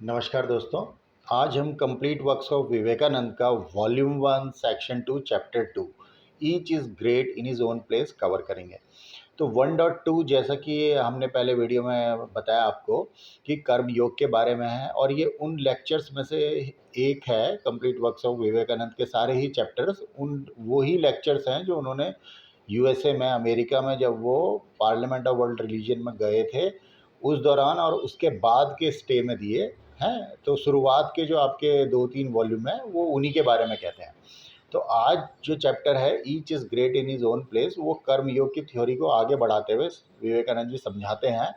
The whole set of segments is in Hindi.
नमस्कार दोस्तों। आज हम कंप्लीट वर्क्स ऑफ विवेकानंद का volume 1 section 2 chapter 2 each is great in his own place cover करेंगे। तो 1.2 जैसा कि हमने पहले वीडियो में बताया आपको कि कर्म योग के बारे में है और ये उन लेक्चर्स में से एक है। कंप्लीट वर्क्स ऑफ विवेकानंद के सारे ही चैप्टर्स उन वही लेक्चर्स हैं जो उन्होंने यूएसए में, अमेरिका में, जब वो पार्लियामेंट ऑफ वर्ल्ड रिलीजन में गए थे उस दौरान और उसके बाद के स्टे में दिए हैं। तो शुरुआत के जो आपके 2-3 वॉल्यूम हैं वो उन्हीं के बारे में कहते हैं। तो आज जो चैप्टर है each is great in his own place, वो कर्म योग की थ्योरी को आगे बढ़ाते हुए विवेकानंद जी समझाते हैं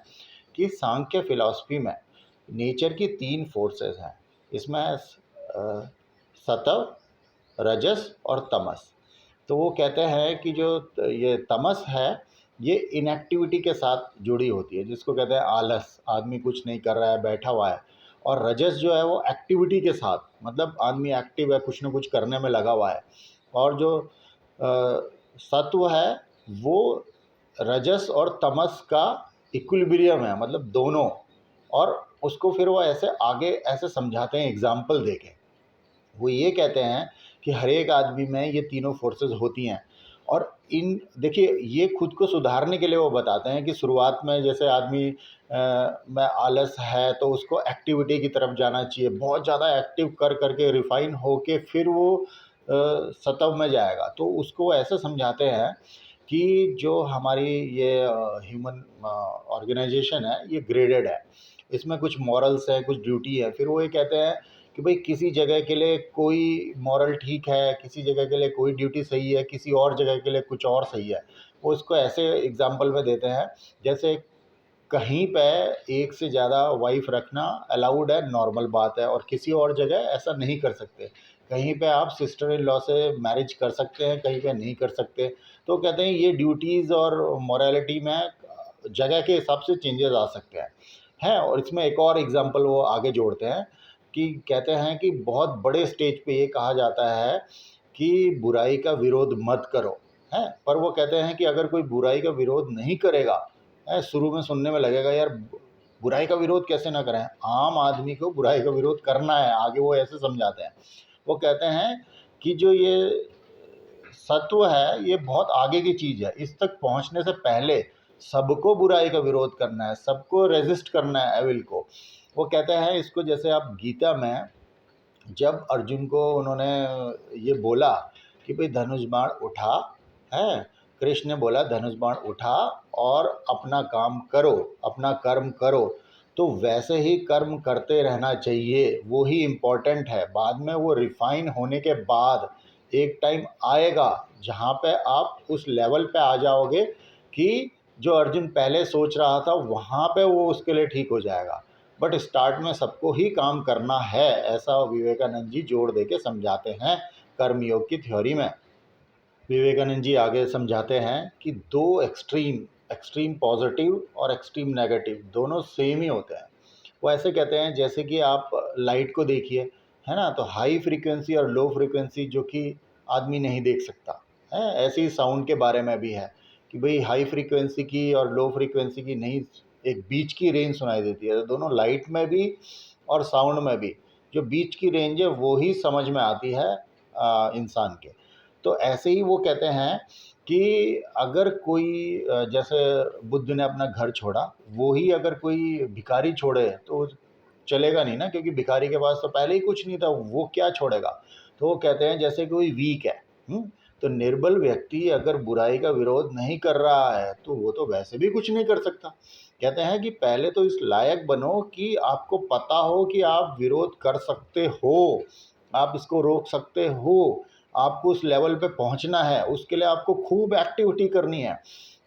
कि सांख्य फिलॉसफी में नेचर की 3 फोर्सेस हैं। इसमें है सत्व, रजस और तमस। तो वो कहते हैं कि जो ये तमस है ये इनएक्टिविटी के साथ जुड़ी होती है, जिसको कहते हैं आलस, आदमी कुछ नहीं कर रहा है, बैठा हुआ है। और रजस जो है वो एक्टिविटी के साथ, मतलब आदमी एक्टिव है, कुछ ना कुछ करने में लगा हुआ है। और जो सत्व है वो रजस और तमस का इक्विलिब्रियम है, मतलब दोनों। और उसको फिर वो ऐसे आगे ऐसे समझाते हैं एग्जाम्पल देके। वो ये कहते हैं कि हर एक आदमी में ये तीनों फोर्सेस होती हैं। और इन देखिए, ये खुद को सुधारने के लिए वो बताते हैं कि शुरुआत में जैसे आदमी में आलस है तो उसको एक्टिविटी की तरफ जाना चाहिए, बहुत ज़्यादा एक्टिव कर करके रिफाइन होके फिर वो सतव में जाएगा। तो उसको ऐसे समझाते हैं कि जो हमारी ये ह्यूमन ऑर्गेनाइजेशन है ये ग्रेडेड है, इसमें कुछ मॉरल्स है, कुछ ड्यूटी है। फिर वो ये कहते हैं कि भाई किसी जगह के लिए कोई मॉरल ठीक है, किसी जगह के लिए कोई ड्यूटी सही है, किसी और जगह के लिए कुछ और सही है। वो इसको ऐसे एग्जाम्पल में देते हैं, जैसे कहीं पे एक से ज़्यादा वाइफ रखना अलाउड है, नॉर्मल बात है, और किसी और जगह ऐसा नहीं कर सकते। कहीं पे आप सिस्टर इन लॉ से मैरिज कर सकते हैं, कहीं पे नहीं कर सकते। तो कहते हैं ये ड्यूटीज़ और मॉरलिटी में जगह के हिसाब से चेंजेस आ सकते हैं। और इसमें एक और एग्जांपल वो आगे जोड़ते हैं कि कहते हैं कि बहुत बड़े स्टेज पे ये कहा जाता है कि बुराई का विरोध मत करो, हैं। पर वो कहते हैं कि अगर कोई बुराई का विरोध नहीं करेगा, शुरू में सुनने में लगेगा यार बुराई का विरोध कैसे ना करें, आम आदमी को बुराई का विरोध करना है। आगे वो ऐसे समझाते हैं। वो कहते हैं कि जो ये सत्व है ये बहुत आगे की चीज़ है, इस तक पहुंचने से पहले सबको बुराई का विरोध करना है, सबको रेजिस्ट करना है एविल को। वो कहते हैं इसको, जैसे आप गीता में जब अर्जुन को उन्होंने ये बोला कि भाई धनुष बाण उठा, है, कृष्ण ने बोला धनुष बाण उठा और अपना काम करो, अपना कर्म करो। तो वैसे ही कर्म करते रहना चाहिए, वो ही इम्पोर्टेंट है। बाद में वो रिफाइन होने के बाद एक टाइम आएगा जहाँ पे आप उस लेवल पे आ जाओगे कि जो अर्जुन पहले सोच रहा था वहाँ पे वो उसके लिए ठीक हो जाएगा। बट स्टार्ट में सबको ही काम करना है, ऐसा विवेकानंद जी जोड़ दे के समझाते हैं कर्मयोग की थ्योरी में। विवेकानंद जी आगे समझाते हैं कि दो एक्सट्रीम, एक्सट्रीम पॉजिटिव और एक्सट्रीम नेगेटिव, दोनों सेम ही होते हैं। वो ऐसे कहते हैं जैसे कि आप लाइट को देखिए, है ना, तो हाई फ्रीक्वेंसी और लो फ्रीक्वेंसी जो कि आदमी नहीं देख सकता है, ऐसे ही साउंड के बारे में भी है कि भाई हाई फ्रीक्वेंसी की और लो फ्रीक्वेंसी की नहीं, एक बीच की रेंज सुनाई देती है। तो दोनों लाइट में भी और साउंड में भी जो बीच की रेंज है वो ही समझ में आती है इंसान के। तो ऐसे ही वो कहते हैं कि अगर कोई जैसे बुद्ध ने अपना घर छोड़ा, वो ही अगर कोई भिखारी छोड़े तो चलेगा नहीं ना, क्योंकि भिखारी के पास तो पहले ही कुछ नहीं था, वो क्या छोड़ेगा। तो वो कहते हैं जैसे कोई वीक है, तो निर्बल व्यक्ति अगर बुराई का विरोध नहीं कर रहा है तो वो तो वैसे भी कुछ नहीं कर सकता। कहते हैं कि पहले तो इस लायक बनो कि आपको पता हो कि आप विरोध कर सकते हो, आप इसको रोक सकते हो। आपको उस लेवल पे पहुंचना है, उसके लिए आपको खूब एक्टिविटी करनी है।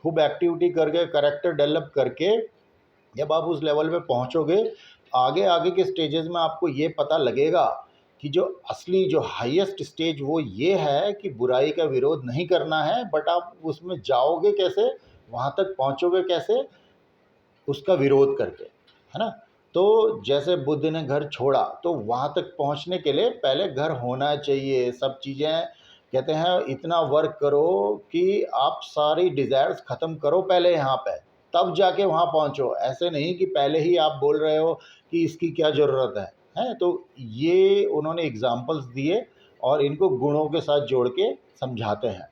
खूब एक्टिविटी करके, करेक्टर डेवलप करके जब आप उस लेवल पे पहुंचोगे, आगे आगे के स्टेजेस में आपको ये पता लगेगा कि जो असली, जो हाईएस्ट स्टेज वो ये है कि बुराई का विरोध नहीं करना है, बट आप उसमें जाओगे कैसे, वहाँ तक पहुँचोगे कैसे, उसका विरोध करके, है ना। तो जैसे बुद्ध ने घर छोड़ा तो वहाँ तक पहुँचने के लिए पहले घर होना चाहिए, सब चीज़ें। कहते हैं इतना वर्क करो कि आप सारी डिज़ायर्स ख़त्म करो पहले यहाँ पे, तब जाके वहाँ पहुँचो, ऐसे नहीं कि पहले ही आप बोल रहे हो कि इसकी क्या ज़रूरत है, हैं? तो ये उन्होंने एग्ज़ाम्पल्स दिए और इनको गुणों के साथ जोड़ के समझाते हैं।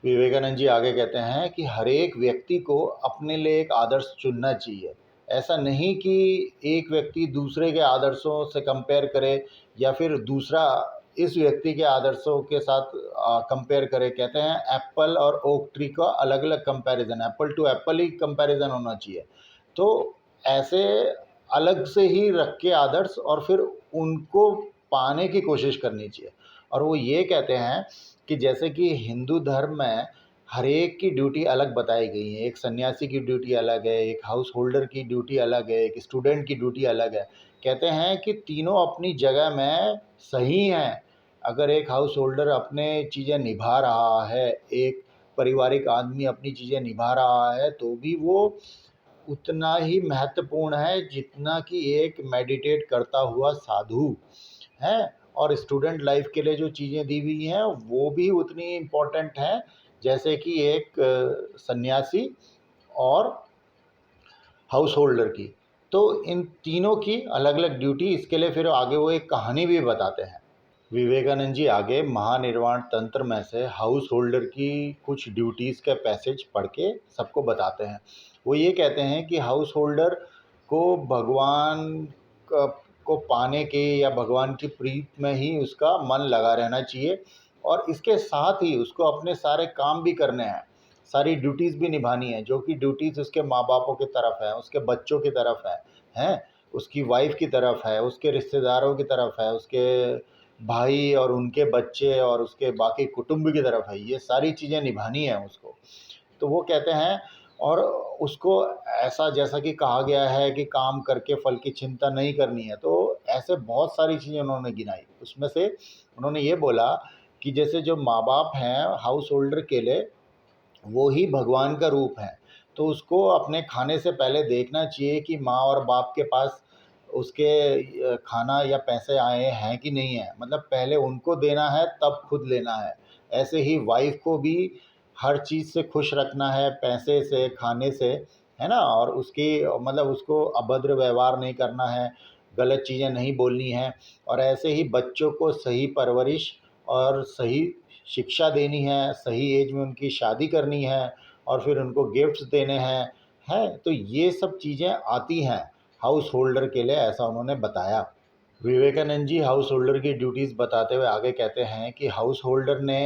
विवेकानंद जी आगे कहते हैं कि हर एक व्यक्ति को अपने लिए एक आदर्श चुनना चाहिए। ऐसा नहीं कि एक व्यक्ति दूसरे के आदर्शों से कंपेयर करे या फिर दूसरा इस व्यक्ति के आदर्शों के साथ कंपेयर करे। कहते हैं एप्पल और ओक ट्री का अलग-अलग कंपैरिज़न, एप्पल टू एप्पल ही कंपैरिज़न होना चाहिए। तो ऐसे अलग से ही रख के आदर्श और फिर उनको पाने की कोशिश करनी चाहिए। और वो ये कहते हैं कि जैसे कि हिंदू धर्म में हर एक की ड्यूटी अलग बताई गई है। एक सन्यासी की ड्यूटी अलग है, एक हाउस होल्डर की ड्यूटी अलग है, एक स्टूडेंट की ड्यूटी अलग है। कहते हैं कि तीनों अपनी जगह में सही हैं। अगर एक हाउस होल्डर अपने चीज़ें निभा रहा है, एक पारिवारिक आदमी अपनी चीज़ें निभा रहा है, तो भी वो उतना ही महत्वपूर्ण है जितना कि एक मेडिटेट करता हुआ साधु है। और स्टूडेंट लाइफ के लिए जो चीज़ें दी हुई हैं वो भी उतनी इम्पोर्टेंट हैं जैसे कि एक सन्यासी और हाउस होल्डर की। तो इन तीनों की अलग अलग ड्यूटी, इसके लिए फिर आगे वो एक कहानी भी बताते हैं। विवेकानंद जी आगे महानिर्वाण तंत्र में से हाउस होल्डर की कुछ ड्यूटीज़ का पैसेज पढ़ के सबको बताते हैं। वो ये कहते हैं कि हाउस होल्डर को भगवान को पाने के या भगवान की प्रीत में ही उसका मन लगा रहना चाहिए और इसके साथ ही उसको अपने सारे काम भी करने हैं, सारी ड्यूटीज़ भी निभानी है, जो कि ड्यूटीज़ उसके माँ बापों की तरफ है, उसके बच्चों की तरफ है, हैं? उसकी वाइफ़ की तरफ है, उसके रिश्तेदारों की तरफ है, उसके भाई और उनके बच्चे और उसके बाकी कुटुंब की तरफ है, ये सारी चीज़ें निभानी है उसको। तो वो कहते हैं और उसको ऐसा जैसा कि कहा गया है कि काम करके फल की चिंता नहीं करनी है, तो ऐसे बहुत सारी चीज़ें उन्होंने गिनाई। उसमें से उन्होंने ये बोला कि जैसे जो माँ-बाप हैं हाउस होल्डर के लिए, वो ही भगवान का रूप है। तो उसको अपने खाने से पहले देखना चाहिए कि माँ और बाप के पास उसके खाना या पैसे आए हैं कि नहीं है। मतलब पहले उनको देना है तब खुद लेना है। ऐसे ही वाइफ़ को भी हर चीज़ से खुश रखना है, पैसे से, खाने से, है ना? और उसकी मतलब उसको अभद्र व्यवहार नहीं करना है, गलत चीज़ें नहीं बोलनी हैं और ऐसे ही बच्चों को सही परवरिश और सही शिक्षा देनी है, सही एज में उनकी शादी करनी है और फिर उनको गिफ्ट्स देने हैं, हैं? तो ये सब चीज़ें आती हैं हाउस होल्डर के लिए, ऐसा उन्होंने बताया। विवेकानंद जी हाउस होल्डर की ड्यूटीज़ बताते हुए आगे कहते हैं कि हाउस होल्डर ने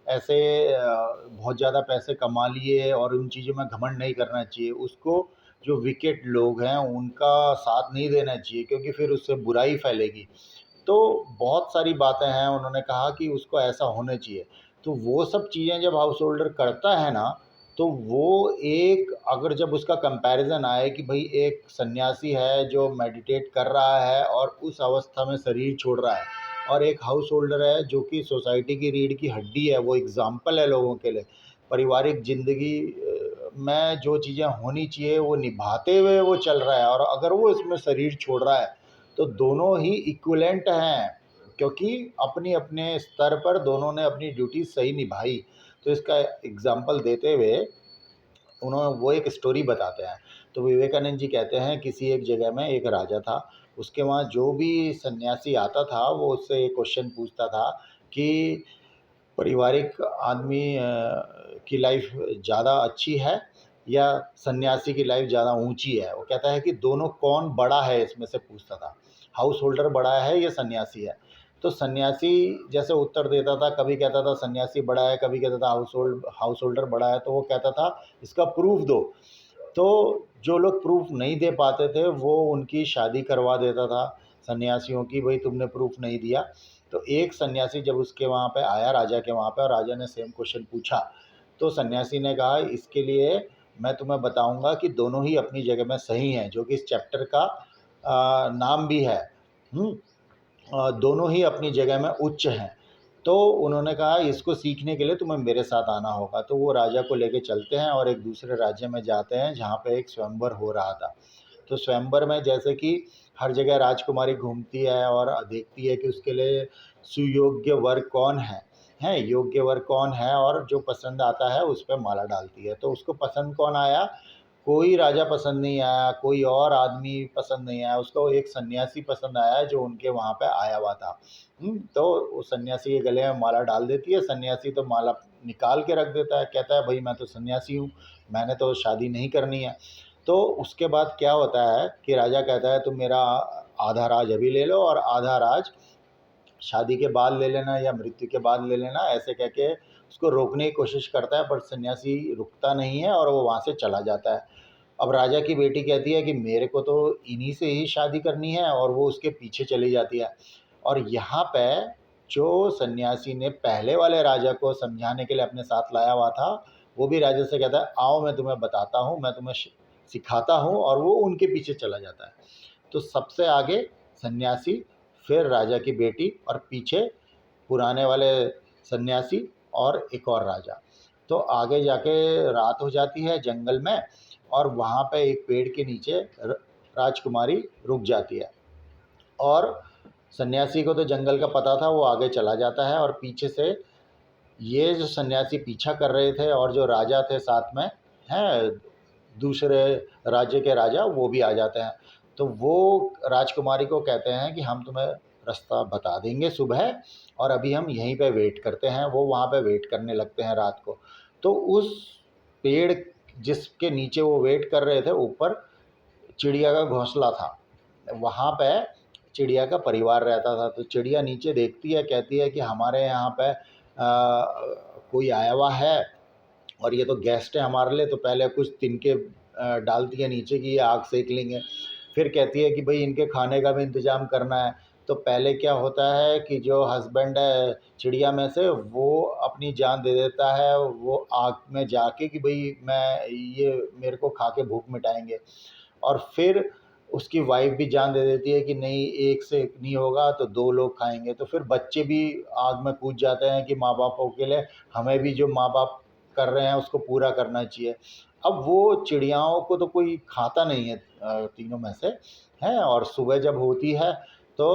ऐसे बहुत ज़्यादा पैसे कमा लिए और उन चीज़ों में घमंड नहीं करना चाहिए। उसको जो विकेट लोग हैं उनका साथ नहीं देना चाहिए क्योंकि फिर उससे बुराई फैलेगी। तो बहुत सारी बातें हैं, उन्होंने कहा कि उसको ऐसा होना चाहिए। तो वो सब चीज़ें जब हाउस होल्डर करता है ना, तो वो एक अगर जब उसका कंपैरिज़न आए कि भई एक सन्यासी है जो मेडिटेट कर रहा है और उस अवस्था में शरीर छोड़ रहा है और एक हाउस होल्डर है जो कि सोसाइटी की रीढ़ की हड्डी है, वो एग्ज़ाम्पल है लोगों के लिए। पारिवारिक ज़िंदगी में जो चीज़ें होनी चाहिए वो निभाते हुए वो चल रहा है और अगर वो इसमें शरीर छोड़ रहा है तो दोनों ही इक्विवेलेंट हैं क्योंकि अपने-अपने स्तर पर दोनों ने अपनी ड्यूटी सही निभाई। तो इसका एग्ज़ाम्पल देते हुए वो एक स्टोरी बताते हैं। तो विवेकानंद जी कहते हैं किसी एक जगह में एक राजा था, उसके वहाँ जो भी सन्यासी आता था वो उससे एक क्वेश्चन पूछता था कि पारिवारिक आदमी की लाइफ ज़्यादा अच्छी है या सन्यासी की लाइफ ज़्यादा ऊँची है? वो कहता है कि दोनों कौन बड़ा है इसमें से पूछता था। हाउस होल्डर बड़ा है या सन्यासी है? तो सन्यासी जैसे उत्तर देता था, कभी कहता था सन्यासी बड़ा है, कभी कहता था हाउस होल्डर बड़ा है, तो वो कहता था इसका प्रूफ़ दो। तो जो लोग प्रूफ़ नहीं दे पाते थे वो उनकी शादी करवा देता था सन्यासियों की, भई तुमने प्रूफ़ नहीं दिया। तो एक सन्यासी जब उसके वहाँ पे आया राजा के वहाँ पे और राजा ने सेम क्वेश्चन पूछा, तो सन्यासी ने कहा इसके लिए मैं तुम्हें बताऊँगा कि दोनों ही अपनी जगह में सही हैं, जो कि इस चैप्टर का नाम भी है। हुँ? दोनों ही अपनी जगह में उच्च हैं। तो उन्होंने कहा इसको सीखने के लिए तुम्हें मेरे साथ आना होगा। तो वो राजा को लेके चलते हैं और एक दूसरे राज्य में जाते हैं जहाँ पे एक स्वयंवर हो रहा था। तो स्वयंवर में जैसे कि हर जगह राजकुमारी घूमती है और देखती है कि उसके लिए सुयोग्य वर कौन है, योग्य वर कौन है और जो पसंद आता है उस पे माला डालती है। तो उसको पसंद कौन आया? कोई राजा पसंद नहीं आया, कोई और आदमी पसंद नहीं आया, उसको एक सन्यासी पसंद आया जो उनके वहाँ पे आया हुआ था। तो वो सन्यासी के गले में माला डाल देती है। सन्यासी तो माला निकाल के रख देता है, कहता है भाई मैं तो सन्यासी हूँ, मैंने तो शादी नहीं करनी है। तो उसके बाद क्या होता है कि राजा कहता है तुम मेरा आधा राज अभी ले लो और आधा राज शादी के बाद ले लेना या मृत्यु के बाद ले लेना, ऐसे कह के उसको रोकने की कोशिश करता है, पर सन्यासी रुकता नहीं है और वो वहाँ से चला जाता है। अब राजा की बेटी कहती है कि मेरे को तो इन्हीं से ही शादी करनी है, और वो उसके पीछे चली जाती है। और यहाँ पे जो सन्यासी ने पहले वाले राजा को समझाने के लिए अपने साथ लाया हुआ था, वो भी राजा से कहता है आओ मैं तुम्हें बताता हूँ, मैं तुम्हें सिखाता हूँ, और वो उनके पीछे चला जाता है। तो सबसे आगे सन्यासी, फिर राजा की बेटी, और पीछे पुराने वाले सन्यासी और एक और राजा। तो आगे जाके रात हो जाती है जंगल में, और वहाँ पे एक पेड़ के नीचे राजकुमारी रुक जाती है। और सन्यासी को तो जंगल का पता था, वो आगे चला जाता है, और पीछे से ये जो सन्यासी पीछा कर रहे थे और जो राजा थे साथ में हैं, दूसरे राज्य के राजा, वो भी आ जाते हैं। तो वो राजकुमारी को कहते हैं कि हम तुम्हें रास्ता बता देंगे सुबह, और अभी हम यहीं पे वेट करते हैं। वो वहाँ पे वेट करने लगते हैं रात को। तो उस पेड़ जिसके नीचे वो वेट कर रहे थे, ऊपर चिड़िया का घोंसला था, वहाँ पे चिड़िया का परिवार रहता था। तो चिड़िया नीचे देखती है, कहती है कि हमारे यहाँ पे कोई आया हुआ है और ये तो गेस्ट है हमारे लिए, तो पहले कुछ तिनके डालती है नीचे कि ये आग सेक लेंगे। फिर कहती है कि भाई इनके खाने का भी इंतज़ाम करना है। तो पहले क्या होता है कि जो हस्बैंड है चिड़िया में से, वो अपनी जान दे देता है वो आग में जाके कि भाई मैं ये मेरे को खा के भूख मिटाएंगे। और फिर उसकी वाइफ भी जान दे देती है कि नहीं, एक से एक नहीं होगा तो दो लोग खाएंगे। तो फिर बच्चे भी आग में कूद जाते हैं कि माँ बापों के लिए हमें भी जो माँ बाप कर रहे हैं उसको पूरा करना चाहिए। अब वो चिड़ियाओं को तो कोई खाता नहीं है तीनों में से, हैं। और सुबह जब होती है तो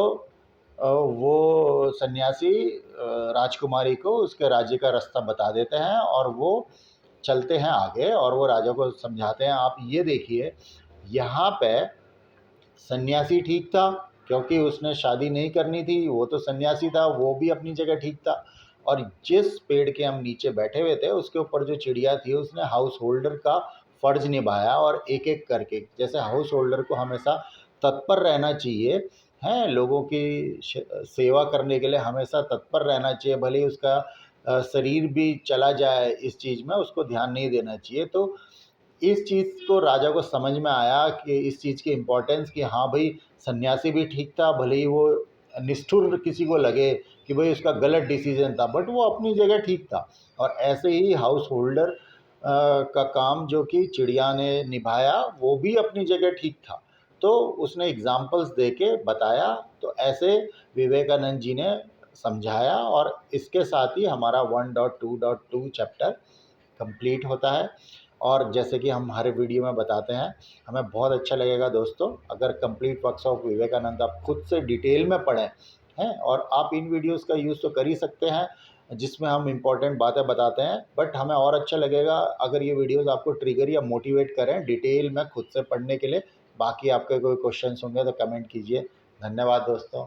वो सन्यासी राजकुमारी को उसके राज्य का रास्ता बता देते हैं, और वो चलते हैं आगे, और वो राजा को समझाते हैं आप ये देखिए, यहाँ पे सन्यासी ठीक था क्योंकि उसने शादी नहीं करनी थी, वो तो सन्यासी था, वो भी अपनी जगह ठीक था। और जिस पेड़ के हम नीचे बैठे हुए थे उसके ऊपर जो चिड़िया थी, उसने हाउस होल्डर का फ़र्ज निभाया, और एक एक करके, जैसे हाउस होल्डर को हमेशा तत्पर रहना चाहिए, हैं, लोगों की सेवा करने के लिए हमेशा तत्पर रहना चाहिए, भले ही उसका शरीर भी चला जाए, इस चीज़ में उसको ध्यान नहीं देना चाहिए। तो इस चीज़ को राजा को समझ में आया कि इस चीज़ की इम्पोर्टेंस, कि हाँ भाई, सन्यासी भी ठीक था, भले ही वो निष्ठुर किसी को लगे कि भाई उसका गलत डिसीजन था, बट वो अपनी जगह ठीक था। और ऐसे ही हाउस होल्डर का काम जो कि चिड़िया ने निभाया, वो भी अपनी जगह ठीक था। तो उसने एग्जाम्पल्स दे के बताया। तो ऐसे विवेकानंद जी ने समझाया, और इसके साथ ही हमारा 1.2.2 चैप्टर कंप्लीट होता है। और जैसे कि हम हर वीडियो में बताते हैं, हमें बहुत अच्छा लगेगा दोस्तों अगर कंप्लीट वर्क्स ऑफ विवेकानंद आप खुद से डिटेल में पढ़ें, हैं। और आप इन वीडियोस का यूज़ तो कर ही सकते हैं जिसमें हम इम्पोर्टेंट बातें बताते हैं, बट हमें और अच्छा लगेगा अगर ये वीडियोस आपको ट्रिगर या मोटिवेट करें डिटेल में खुद से पढ़ने के लिए। बाकी आपके कोई क्वेश्चंस होंगे तो कमेंट कीजिए। धन्यवाद दोस्तों।